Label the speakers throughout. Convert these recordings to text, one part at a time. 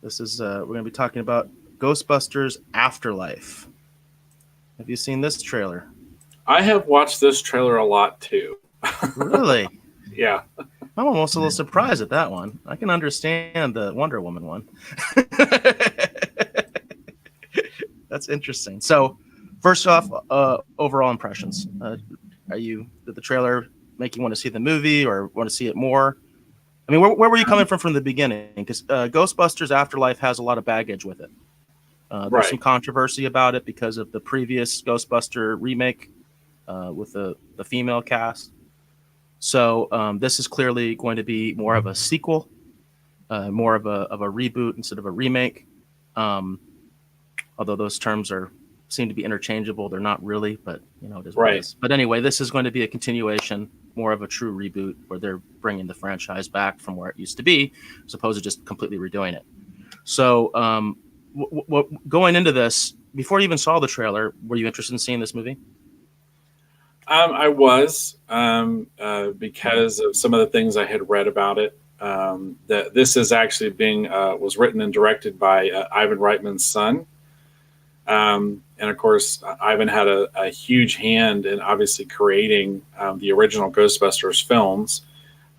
Speaker 1: This is we're going to be talking about Ghostbusters Afterlife. Have you seen this trailer?
Speaker 2: I have watched this trailer a lot too.
Speaker 1: Really?
Speaker 2: Yeah.
Speaker 1: I'm almost a little surprised at that one. I can understand the Wonder Woman one. That's interesting. So, first off, overall impressions. Did the trailer make you want to see the movie or want to see it more? I mean, where were you coming from the beginning? Because Ghostbusters Afterlife has a lot of baggage with it. There's some
Speaker 2: Right.
Speaker 1: controversy about it because of the previous Ghostbuster remake with the female cast. So this is clearly going to be more of a sequel, more of a reboot instead of a remake. Um, Although those terms are seem to be interchangeable, they're not really, but it is what it
Speaker 2: Right.
Speaker 1: is. But anyway, this is going to be a continuation, more of a true reboot, where they're bringing the franchise back from where it used to be, as opposed to just completely redoing it. So, going into this, before you even saw the trailer, were you interested in seeing this movie?
Speaker 2: I was because of some of the things I had read about it. That this is actually being was written and directed by Ivan Reitman's son. And of course, Ivan had a huge hand in obviously creating the original Ghostbusters films.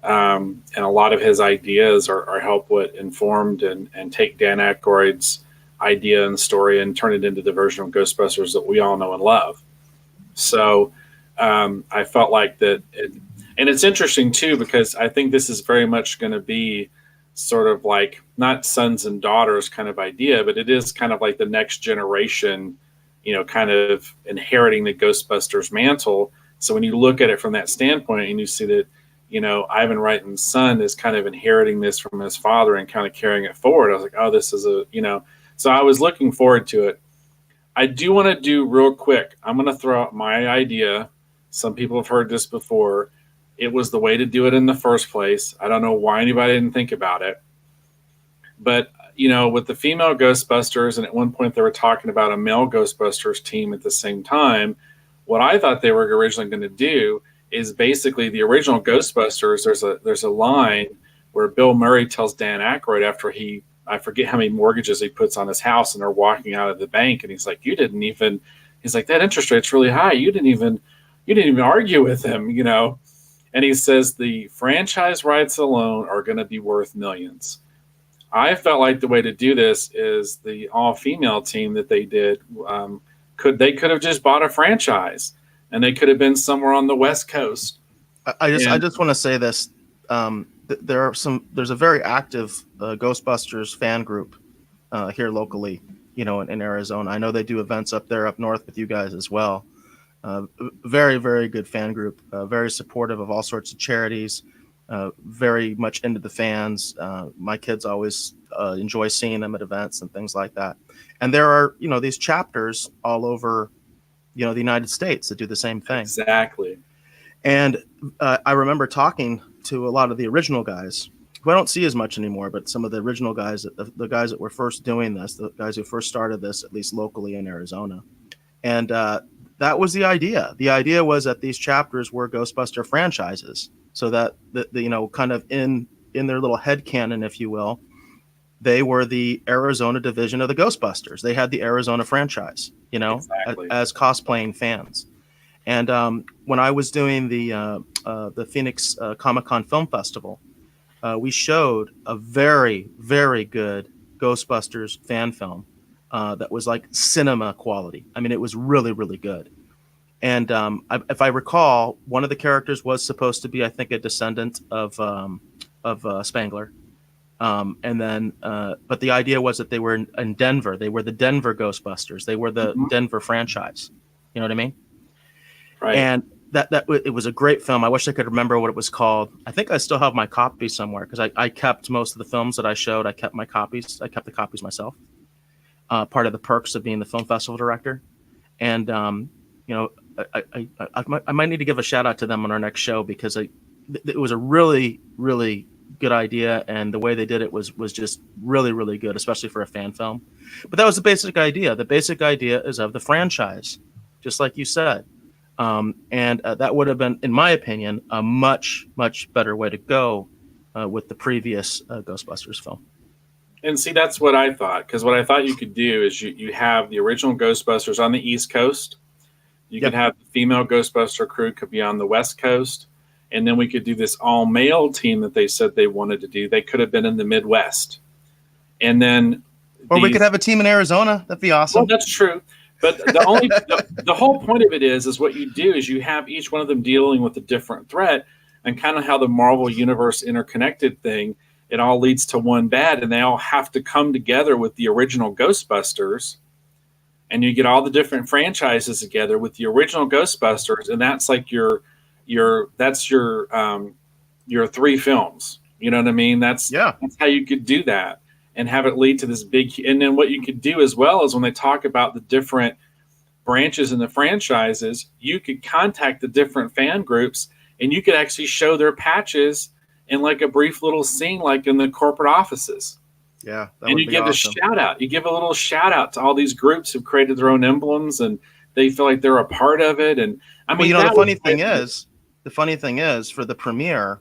Speaker 2: And a lot of his ideas are help what informed and take Dan Aykroyd's idea and story and turn it into the version of Ghostbusters that we all know and love. So I felt like that, and it's interesting too because I think this is very much going to be sort of like not sons and daughters kind of idea, but it is kind of like the next generation, kind of inheriting the Ghostbusters mantle. So when you look at it from that standpoint and you see that, Ivan Reitman's son is kind of inheriting this from his father and kind of carrying it forward, I was like, oh, this is so I was looking forward to it. I do want to do real quick. I'm going to throw out my idea. Some people have heard this before. It was the way to do it in the first place. I don't know why anybody didn't think about it. But, with the female Ghostbusters, and at one point they were talking about a male Ghostbusters team at the same time, what I thought they were originally going to do is basically the original Ghostbusters. There's a line where Bill Murray tells Dan Aykroyd after I forget how many mortgages he puts on his house, and they're walking out of the bank, and he's like, he's like, that interest rate's really high. You didn't even argue with him. And he says the franchise rights alone are going to be worth millions. I felt like the way to do this is the all female team that they did. They could have just bought a franchise, and they could have been somewhere on the West Coast. And
Speaker 1: I just want to say this. There's a very active Ghostbusters fan group here locally, in Arizona. I know they do events up there up north with you guys as well. Very, very good fan group, very supportive of all sorts of charities, very much into the fans. My kids always enjoy seeing them at events and things like that. And there are, these chapters all over, the United States that do the same thing.
Speaker 2: exactly.
Speaker 1: And I remember talking to a lot of the original guys who I don't see as much anymore, but some of the original guys, the guys that were first doing this, the guys who first started this, at least locally in Arizona. And that was the idea. The idea was that these chapters were Ghostbuster franchises, so that kind of in their little head canon, if you will, they were the Arizona division of the Ghostbusters. They had the Arizona franchise,
Speaker 2: Exactly.
Speaker 1: as cosplaying fans. And when I was doing the Phoenix Comic Con Film Festival, we showed a very, very good Ghostbusters fan film that was like cinema quality. I mean, it was really, really good. And if I recall, one of the characters was supposed to be, I think, a descendant of Spangler. But the idea was that they were in Denver. They were the Denver Ghostbusters. They were the
Speaker 2: Mhm.
Speaker 1: Denver franchise. You know what I mean?
Speaker 2: Right.
Speaker 1: And it was a great film. I wish I could remember what it was called. I think I still have my copy somewhere because I kept most of the films that I showed. I kept my copies. I kept the copies myself. Part of the perks of being the film festival director. And you know, I might need to give a shout out to them on our next show because it was a really, really good idea, and the way they did it was just really, really good, especially for a fan film. But that was the basic idea. The basic idea is of the franchise, just like you said. And that would have been, in my opinion, a much, much better way to go with the previous Ghostbusters film.
Speaker 2: And see, that's what I thought. Because what I thought you could do is you have the original Ghostbusters on the East Coast. You could
Speaker 1: Yep.
Speaker 2: have the female Ghostbuster crew could be on the West Coast. And then we could do this all male team that they said they wanted to do. They could have been in the Midwest. And then
Speaker 1: Or we could have a team in Arizona. That'd be
Speaker 2: well,
Speaker 1: awesome.
Speaker 2: that's true. But the whole point of it is what you do is you have each one of them dealing with a different threat, and kind of how the Marvel Universe interconnected thing. It all leads to one bad, and they all have to come together with the original Ghostbusters, and you get all the different franchises together with the original Ghostbusters, and that's like your three films. You know what I mean? That's how you could do that and have it lead to this big. And then what you could do as well is when they talk about the different branches in the franchises, you could contact the different fan groups and you could actually show their patches in like a brief little scene, like in the corporate offices.
Speaker 1: Yeah.
Speaker 2: And you give awesome. A shout out. You give a little shout out to all these groups who've created their own emblems and they feel like they're a part of it. And I mean,
Speaker 1: the funny thing is for the premiere,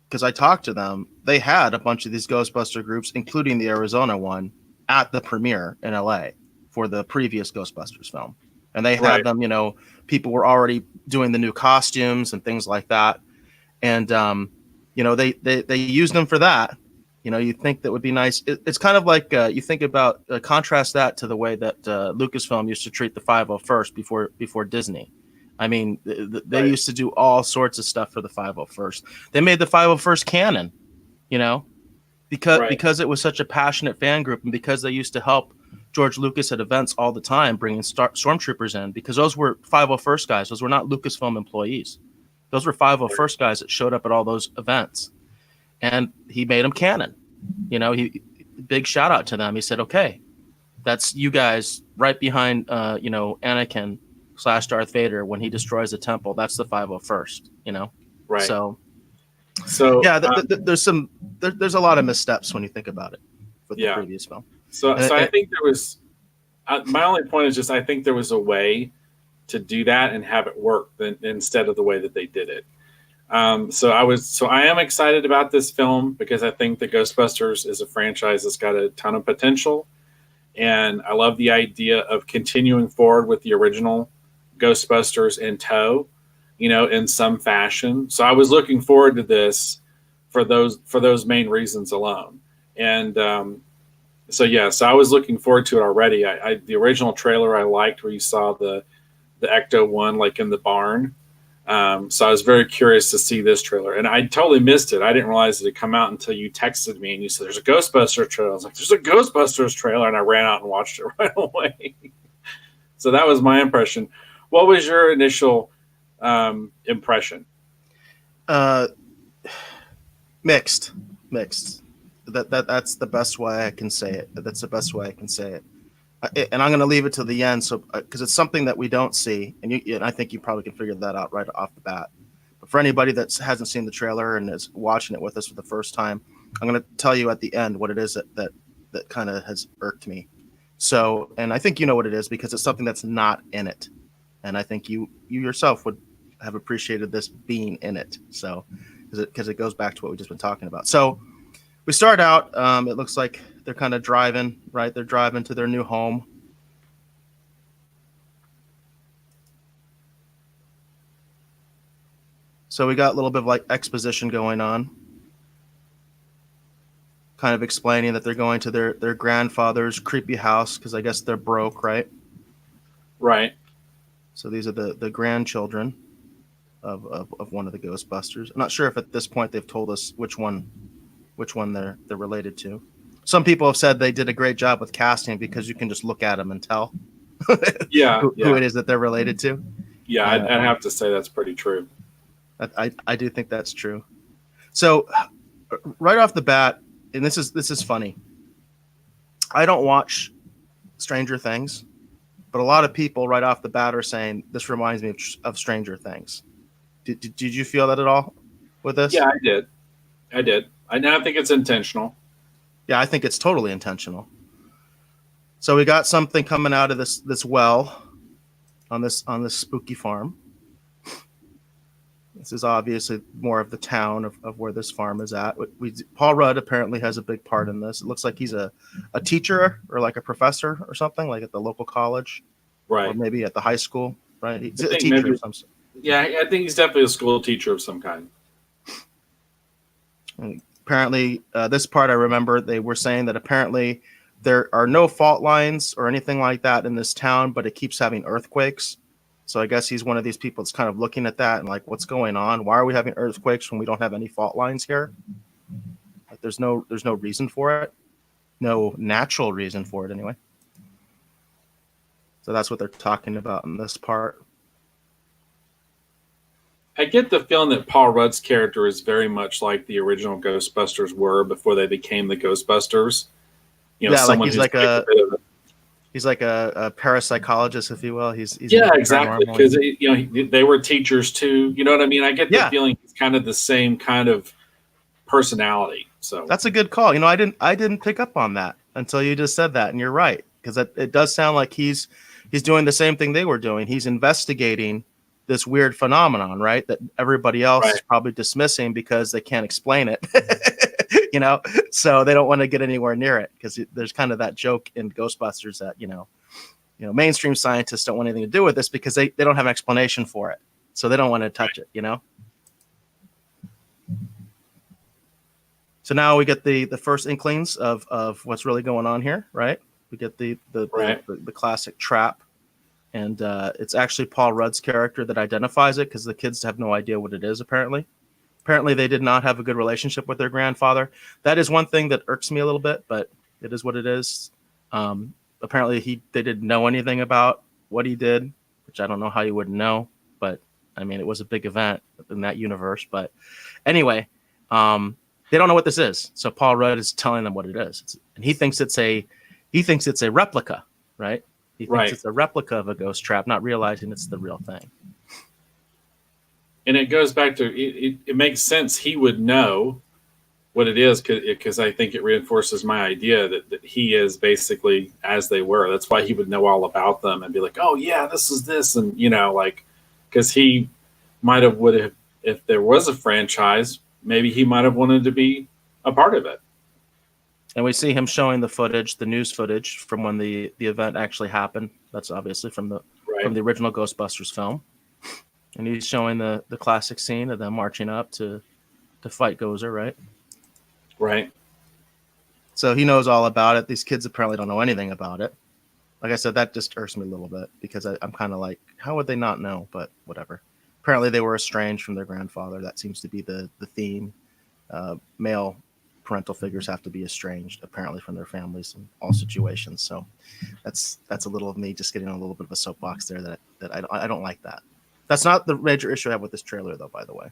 Speaker 1: because I talked to them, they had a bunch of these Ghostbuster groups, including the Arizona one, at the premiere in LA for the previous Ghostbusters film. And they had them, people were already doing the new costumes and things like that. And, they used them for that. You think that would be nice. It's kind of like you think about contrast that to the way that Lucasfilm used to treat the 501st before Disney. I mean, they used to do all sorts of stuff for the 501st. They made the 501st canon, because it was such a passionate fan group and because they used to help George Lucas at events all the time, bringing stormtroopers in, because those were 501st guys. Those were not Lucasfilm employees. Those were 501st guys that showed up at all those events. And he made them canon. Big shout out to them. He said, okay, that's you guys right behind, Anakin / Darth Vader when he destroys the temple. That's the 501st,
Speaker 2: Right.
Speaker 1: So
Speaker 2: yeah,
Speaker 1: there's a lot of missteps when you think about it with the previous film.
Speaker 2: So I think there was, my only point is just, I think there was a way to do that and have it work instead of the way that they did it. So I am excited about this film because I think that Ghostbusters is a franchise that's got a ton of potential. And I love the idea of continuing forward with the original Ghostbusters in tow, in some fashion. So I was looking forward to this for those main reasons alone. And so I was looking forward to it already. The original trailer I liked, where you saw the Ecto one like in the barn. So I was very curious to see this trailer, and I totally missed it. I didn't realize it had come out until you texted me and you said there's a Ghostbusters trailer. I was like, there's a Ghostbusters trailer, and I ran out and watched it right away. So that was my impression. What was your initial impression?
Speaker 1: Mixed. That's the best way I can say it. That's the best way I can say it. And I'm going to leave it to the end, so because it's something that we don't see, and I think you probably can figure that out right off the bat. But for anybody that hasn't seen the trailer and is watching it with us for the first time, I'm going to tell you at the end what it is that kind of has irked me. So, and I think you know what it is because it's something that's not in it, and I think you yourself would have appreciated this being in it. So, because it goes back to what we've just been talking about. So, we start out. It looks like they're kind of driving, right? They're driving to their new home. So we got a little bit of like exposition going on, kind of explaining that they're going to their grandfather's creepy house because I guess they're broke, right?
Speaker 2: Right.
Speaker 1: So these are the grandchildren of one of the Ghostbusters. I'm not sure if at this point they've told us which one they're related to. Some people have said they did a great job with casting because you can just look at them and tell who it is that they're related to.
Speaker 2: Yeah, I'd have to say that's pretty true.
Speaker 1: I do think that's true. So right off the bat, and this is funny. I don't watch Stranger Things, but a lot of people right off the bat are saying this reminds me of Stranger Things. Did you feel that at all with this?
Speaker 2: Yeah, I did. I now think it's intentional.
Speaker 1: Yeah, I think it's totally intentional. So we got something coming out of this well on this spooky farm. This is obviously more of the town of where this farm is at. Paul Rudd apparently has a big part in this. It looks like he's a teacher or like a professor or something, like at the local college, or
Speaker 2: Right.
Speaker 1: maybe at the high school. Right, he's
Speaker 2: I
Speaker 1: a
Speaker 2: think
Speaker 1: teacher
Speaker 2: maybe,
Speaker 1: of some sort.
Speaker 2: yeah, I think he's definitely a school teacher of some kind.
Speaker 1: And apparently, this part I remember they were saying that apparently there are no fault lines or anything like that in this town, but it keeps having earthquakes. So I guess he's one of these people that's kind of looking at that and like, what's going on? Why are we having earthquakes when we don't have any fault lines here? Like, there's no reason for it, no natural reason for it anyway. So that's what they're talking about in this part.
Speaker 2: I get the feeling that Paul Rudd's character is very much like the original Ghostbusters were before they became the Ghostbusters. You know,
Speaker 1: Yeah, like he's like
Speaker 2: a bit of a,
Speaker 1: he's like a parapsychologist, if you will. He's
Speaker 2: yeah, exactly, because they were teachers too. You know what I mean? I get the feeling he's kind of the same kind of personality. So
Speaker 1: that's a good call. You know, I didn't pick up on that until you just said that, and you're right, because it does sound like he's doing the same thing they were doing. He's investigating this weird phenomenon, right? That everybody else is probably dismissing because they can't explain it. You know, so they don't want to get anywhere near it because there's kind of that joke in Ghostbusters that you know, mainstream scientists don't want anything to do with this because they don't have an explanation for it, so they don't want to touch it. You know. So now we get the first inklings of what's really going on here, right? We get the classic trap. And it's actually Paul Rudd's character that identifies it because the kids have no idea what it is, apparently. Apparently, they did not have a good relationship with their grandfather. That is one thing that irks me a little bit, but it is what it is. Apparently, they didn't know anything about what he did, which I don't know how you wouldn't know. But, I mean, it was a big event in that universe. But anyway, they don't know what this is. So Paul Rudd is telling them what it is. And he thinks it's a replica, right? He thinks it's a replica of a ghost trap, not realizing it's the real thing.
Speaker 2: And it goes back to it makes sense he would know what it is because I think it reinforces my idea that he is basically as they were. That's why he would know all about them and be like, oh yeah, this is this, and like because he would have if there was a franchise, maybe he might have wanted to be a part of it.
Speaker 1: And we see him showing the footage, the news footage from when the event actually happened. That's obviously from the original Ghostbusters film. And he's showing the classic scene of them marching up to fight Gozer, right?
Speaker 2: Right.
Speaker 1: So he knows all about it. These kids apparently don't know anything about it. Like I said, that just irks me a little bit because I'm kind of like, how would they not know? But whatever. Apparently they were estranged from their grandfather. That seems to be the theme. Male parental figures have to be estranged apparently from their families in all situations. So that's a little of me just getting on a little bit of a soapbox there that I don't like that. That's not the major issue I have with this trailer though, by the way.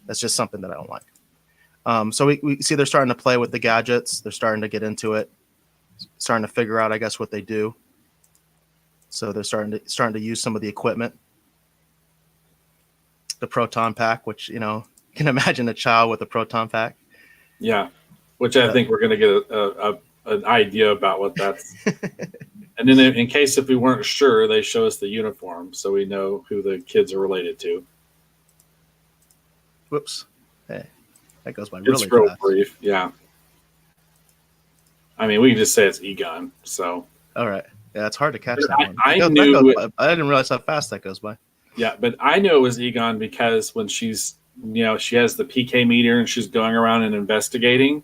Speaker 1: That's just something that I don't like. So we see they're starting to play with the gadgets. They're starting to get into it, starting to figure out, I guess, what they do. So they're starting to use some of the equipment. The proton pack, which, you can imagine a child with a proton pack.
Speaker 2: Yeah. Which I think we're going to get an idea about what that's. And then in case if we weren't sure, they show us the uniform so we know who the kids are related to.
Speaker 1: Whoops. Hey, that goes by
Speaker 2: really fast. It's real brief, yeah. I mean, we can just say it's Egon, so.
Speaker 1: All right. Yeah, it's hard to catch that one.
Speaker 2: I
Speaker 1: didn't realize how fast that goes by.
Speaker 2: Yeah, but I knew it was Egon because when she's, she has the PK meter and she's going around and investigating.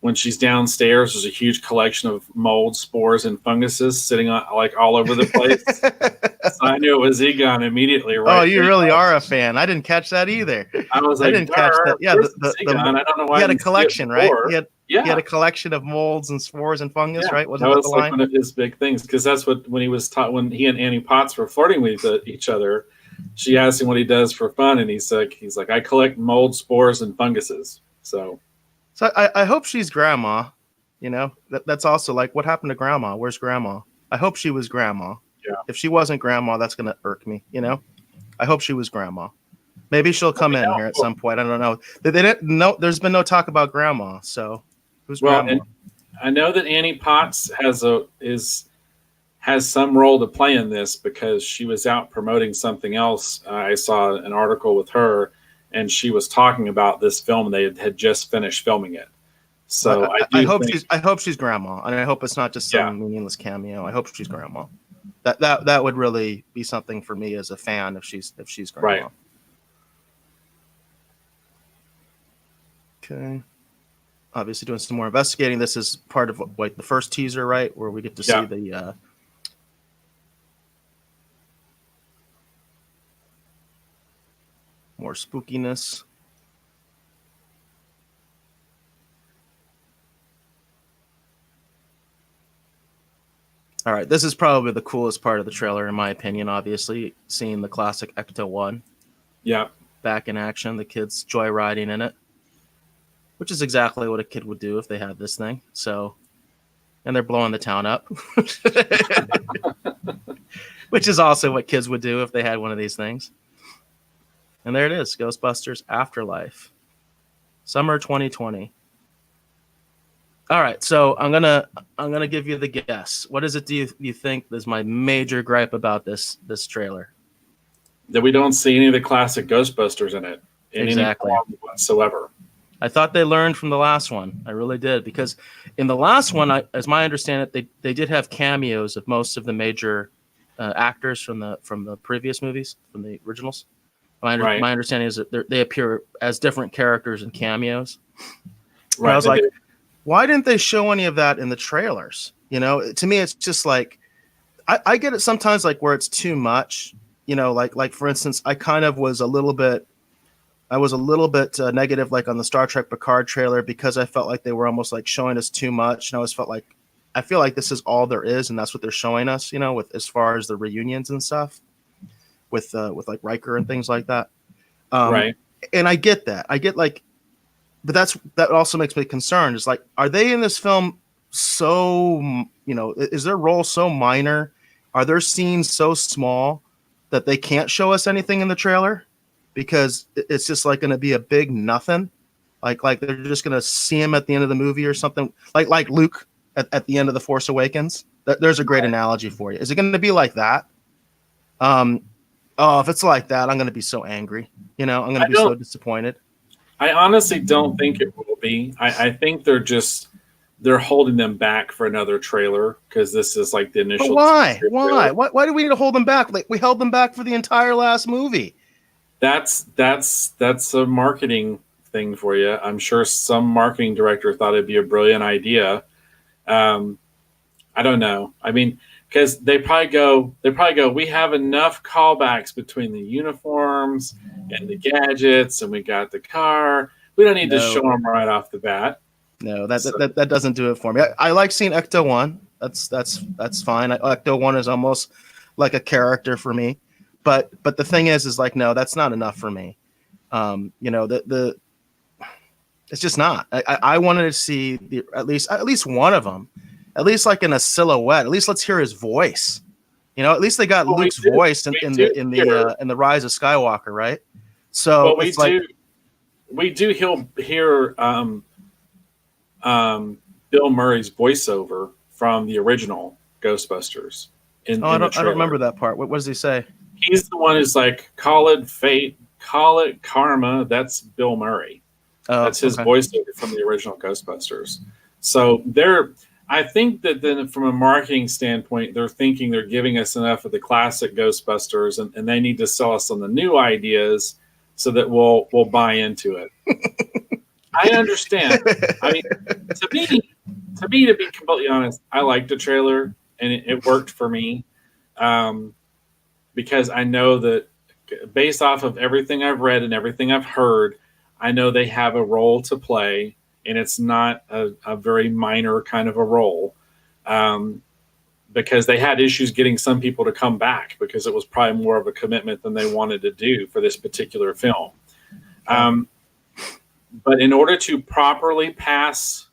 Speaker 2: When she's downstairs, there's a huge collection of mold, spores, and funguses sitting on all over the place. So I knew it was Egon immediately. Right?
Speaker 1: Oh, you really are a fan. I didn't catch that either.
Speaker 2: I was like, I didn't catch that.
Speaker 1: Yeah,
Speaker 2: I don't know why
Speaker 1: he had a collection, right? He had a collection of molds and spores and fungus, right?
Speaker 2: Wasn't that was like one of his big things because that's what when he was taught when he and Annie Potts were flirting with each other. She asked him what he does for fun, and he's like, I collect mold, spores, and funguses. So
Speaker 1: I hope she's grandma. That's also like, what happened to grandma? Where's grandma? I hope she was grandma.
Speaker 2: Yeah.
Speaker 1: If she wasn't grandma, that's gonna irk me. I hope she was grandma. Maybe she'll come in here at some point. I don't know. They didn't. No, there's been no talk about grandma. So who's grandma?
Speaker 2: And I know that Annie Potts has some role to play in this because she was out promoting something else. I saw an article with her, and she was talking about this film, and they had just finished filming it. So
Speaker 1: I hope she's grandma, and I hope it's not just some
Speaker 2: Yeah.
Speaker 1: meaningless cameo. I hope she's grandma. That would really be something for me as a fan if she's grandma.
Speaker 2: Right.
Speaker 1: Okay. Obviously, doing some more investigating. This is part of like the first teaser, right, where we get to see the. More spookiness. All right, this is probably the coolest part of the trailer, in my opinion. Obviously, seeing the classic Ecto-1 back in action, the kids joyriding in it, which is exactly what a kid would do if they had this thing. So, and they're blowing the town up, which is also what kids would do if they had one of these things. And there it is, Ghostbusters Afterlife, summer 2020. All right, so I'm gonna give you the guess. What is it? Do you think is my major gripe about this trailer?
Speaker 2: That we don't see any of the classic Ghostbusters in it in any form whatsoever.
Speaker 1: I thought they learned from the last one. I really did, because in the last one, as my understanding, they did have cameos of most of the major actors from the previous movies, from the originals. My understanding is that they appear as different characters and cameos. Right. I was like, why didn't they show any of that in the trailers? You know, to me, it's just like, I get it sometimes, like where it's too much. You know, like for instance, I was a little bit negative, like on the Star Trek Picard trailer, because I felt like they were almost like showing us too much, and I always felt like, I feel like this is all there is, and that's what they're showing us. You know, with as far as the reunions and stuff, with like Riker and things like that. Right. And I get that. But that also makes me concerned. It's like, are they in this film so, you know, is their role so minor? Are their scenes so small that they can't show us anything in the trailer? Because it's just like going to be a big nothing. Like they're just going to see him at the end of the movie or something. Like Luke at the end of The Force Awakens. There's a great analogy for you. Is it going to be like that? If it's like that, I'm going to be so angry. You know, I'm going to be so disappointed.
Speaker 2: I honestly don't think it will be. I think they're holding them back for another trailer, because this is like the initial.
Speaker 1: But why? Why do we need to hold them back? Like, we held them back for the entire last movie.
Speaker 2: That's a marketing thing for you. I'm sure some marketing director thought it'd be a brilliant idea. I don't know. I mean, because they probably go, we have enough callbacks between the uniforms and the gadgets, and we got the car. We don't need to show them right off the bat.
Speaker 1: No, that doesn't do it for me. I like seeing Ecto-1. That's fine. Ecto-1 is almost like a character for me. But the thing is like, no, that's not enough for me. You know, it's just not. I wanted to see at least one of them, at least like in a silhouette. At least let's hear his voice. You know, at least they got Luke's voice in the Rise of Skywalker, right? So
Speaker 2: we do hear Bill Murray's voiceover from the original Ghostbusters.
Speaker 1: I don't remember that part. What does he say?
Speaker 2: He's the one who's like, call it fate, call it karma. That's Bill Murray. That's his voiceover from the original Ghostbusters. So I think that then from a marketing standpoint, they're thinking they're giving us enough of the classic Ghostbusters, and they need to sell us on the new ideas so that we'll buy into it. I understand. I mean, to be completely honest, I liked the trailer, and it worked for me. Because I know that based off of everything I've read and everything I've heard, I know they have a role to play, and it's not a very minor kind of a role, because they had issues getting some people to come back, because it was probably more of a commitment than they wanted to do for this particular film. But in order to properly pass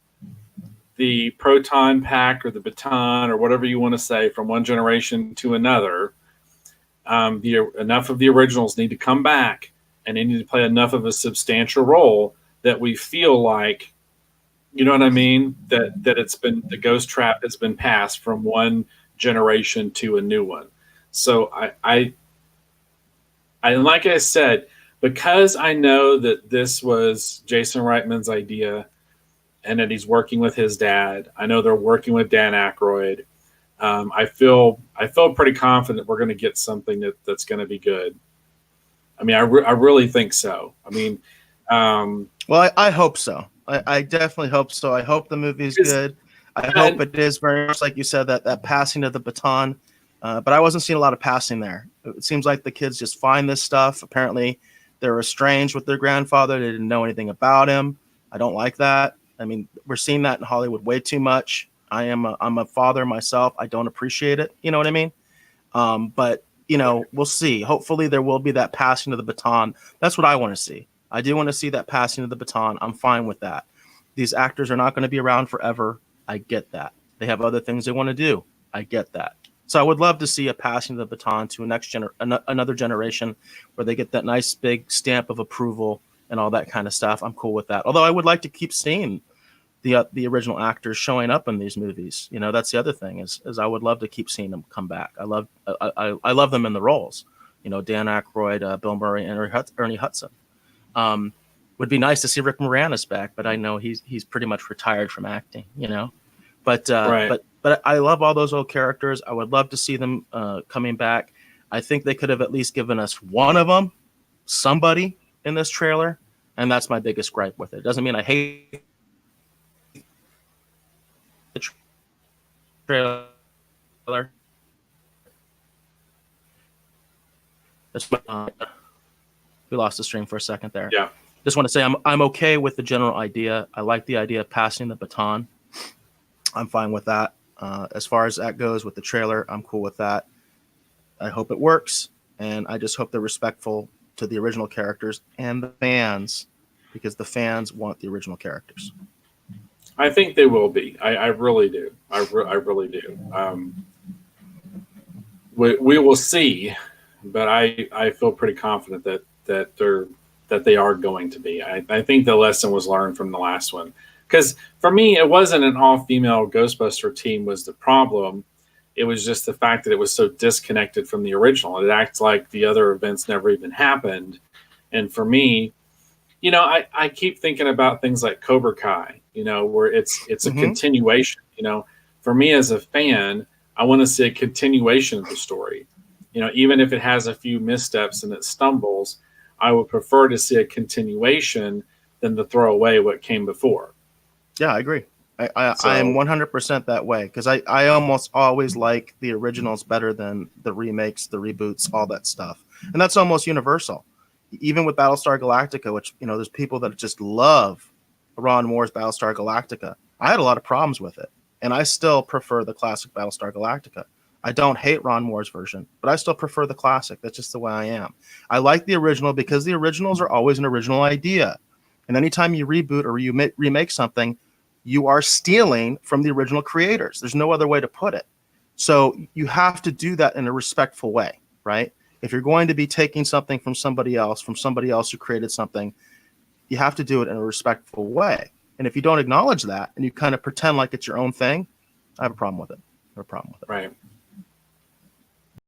Speaker 2: the proton pack or the baton or whatever you want to say from one generation to another, enough of the originals need to come back, and they need to play enough of a substantial role that we feel like, you know what I mean, that the ghost trap has been passed from one generation to a new one. So I like I said, because I know that this was Jason Reitman's idea and that he's working with his dad. I know they're working with Dan Aykroyd. I feel pretty confident we're going to get something that's going to be good. I mean, I really think so. I mean,
Speaker 1: well, I hope so. I definitely hope so. I hope the movie is good. I hope it is very much like you said, that passing of the baton. But I wasn't seeing a lot of passing there. It seems like the kids just find this stuff. Apparently, they're estranged with their grandfather. They didn't know anything about him. I don't like that. I mean, we're seeing that in Hollywood way too much. I'm a father myself. I don't appreciate it. You know what I mean? But we'll see. Hopefully, there will be that passing of the baton. That's what I want to see. I do want to see that passing of the baton. I'm fine with that. These actors are not going to be around forever. I get that. They have other things they want to do. I get that. So I would love to see a passing of the baton to another generation where they get that nice big stamp of approval and all that kind of stuff. I'm cool with that. Although I would like to keep seeing the original actors showing up in these movies. That's the other thing is I would love to keep seeing them come back. I love them in the roles. Dan Aykroyd, Bill Murray, and Ernie Hudson. Would be nice to see Rick Moranis back, but I know he's pretty much retired from acting. But
Speaker 2: right.
Speaker 1: but I love all those old characters. I would love to see them coming back. I think they could have at least given us one of them, somebody in this trailer, and that's my biggest gripe with it. Doesn't mean I hate the trailer. We lost the stream for a second there.
Speaker 2: Yeah.
Speaker 1: Just want to say I'm okay with the general idea. I like the idea of passing the baton. I'm fine with that. As far as that goes with the trailer, I'm cool with that. I hope it works, and I just hope they're respectful to the original characters and the fans, because the fans want the original characters.
Speaker 2: I think they will be. I really do. I really do. We will see, but I feel pretty confident that they are going to be. I think the lesson was learned from the last one. Because for me, it wasn't an all-female Ghostbuster team was the problem. It was just the fact that it was so disconnected from the original. It acts like the other events never even happened. And for me, I keep thinking about things like Cobra Kai, where it's a continuation. For me as a fan, I want to see a continuation of the story. Even if it has a few missteps and it stumbles, I would prefer to see a continuation than to throw away what came before.
Speaker 1: Yeah, I agree. I am 100% that way, because I almost always like the originals better than the remakes, the reboots, all that stuff. And that's almost universal. Even with Battlestar Galactica, which, there's people that just love Ron Moore's Battlestar Galactica. I had a lot of problems with it, and I still prefer the classic Battlestar Galactica. I don't hate Ron Moore's version, but I still prefer the classic. That's just the way I am. I like the original because the originals are always an original idea. And anytime you reboot or you remake something, you are stealing from the original creators. There's no other way to put it. So you have to do that in a respectful way, right? If you're going to be taking something from somebody else who created something, you have to do it in a respectful way. And if you don't acknowledge that and you kind of pretend like it's your own thing, I have a problem with it.
Speaker 2: Right.